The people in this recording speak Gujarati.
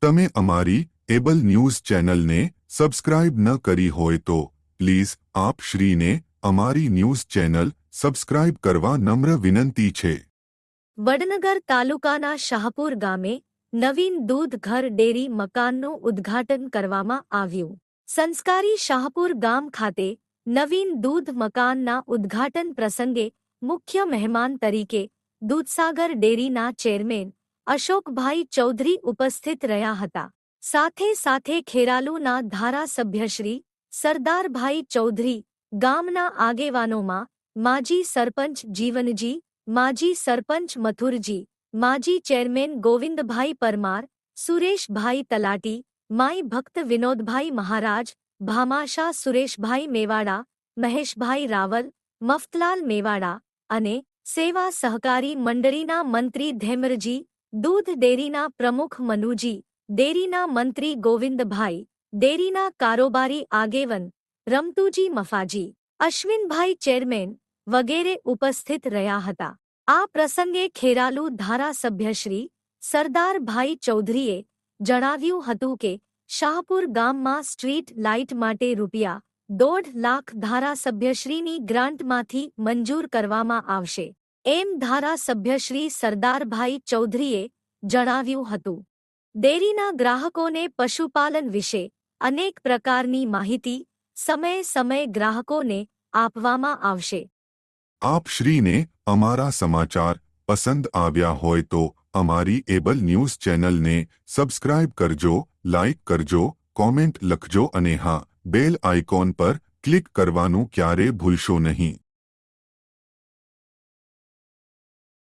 તમે અમારી એબલ ન્યૂઝ ચેનલને સબસ્ક્રાઇબ ન કરી હોય તો પ્લીઝ આપ શ્રીને અમારી ન્યૂઝ ચેનલ સબસ્ક્રાઇબ કરવા નમ્ર વિનંતી છે। વડનગર તાલુકાના શાહપુર ગામે નવીન દૂધ ઘર ડેરી મકાનનું ઉદ્ઘાટન કરવામાં આવ્યું। સંસ્કારી શાહપુર ગામ ખાતે નવીન દૂધ મકાનના ઉદ્ઘાટન પ્રસંગે મુખ્ય મહેમાન તરીકે દૂધસાગર ડેરીના ચેરમેન અશોકભાઈ ચૌધરી ઉપસ્થિત રહ્યા હતા। સાથે સાથે ખેરાલુના ધારાસભ્યશ્રી સરદારભાઈ ચૌધરી, ગામના આગેવાનોમાં માજી સરપંચ જીવનજી, માજી સરપંચ મથુરજી, માજી ચેરમેન ગોવિંદભાઈ પરમાર, સુરેશભાઈ તલાટી, માઈ ભક્ત વિનોદભાઈ મહારાજ, ભામાશા સુરેશભાઈ મેવાડા, મહેશભાઈ રાવલ, મફતલાલ મેવાડા અને સેવા સહકારી મંડળીના મંત્રી ધેમરજી, દૂધ ડેરીના પ્રમુખ મનુજી, ડેરીના મંત્રી ગોવિંદભાઈ, ડેરીના કારોબારી આગેવન રમતુજી મફાજી, અશ્વિનભાઈ ચેરમેન વગેરે ઉપસ્થિત રહ્યા હતા। આ પ્રસંગે ખેરાલુ ધારાસભ્યશ્રી સરદારભાઈ ચૌધરીએ જણાવ્યું હતું કે શાહપુર ગામમાં સ્ટ્રીટ લાઇટ માટે ₹1.5 લાખ ધારાસભ્યશ્રીની ગ્રાન્ટમાંથી મંજૂર કરવામાં આવશે એમ ધારાસભ્યશ્રી સરદારભાઈ ચૌધરીએ જણાવ્યું હતું। ડેરીના ગ્રાહકોને પશુપાલન વિશે અનેક પ્રકારની માહિતી સમયે ગ્રાહકોને આપવામાં આવશે। આપ શ્રીને અમારા સમાચાર પસંદ આવ્યા હોય તો અમારી એબલ ન્યૂઝ ચેનલને સબસ્ક્રાઇબ કરજો, લાઇક કરજો, કોમેન્ટ લખજો અને હા, બેલ આઇકોન પર ક્લિક કરવાનું ક્યારે ભૂલશો નહીં।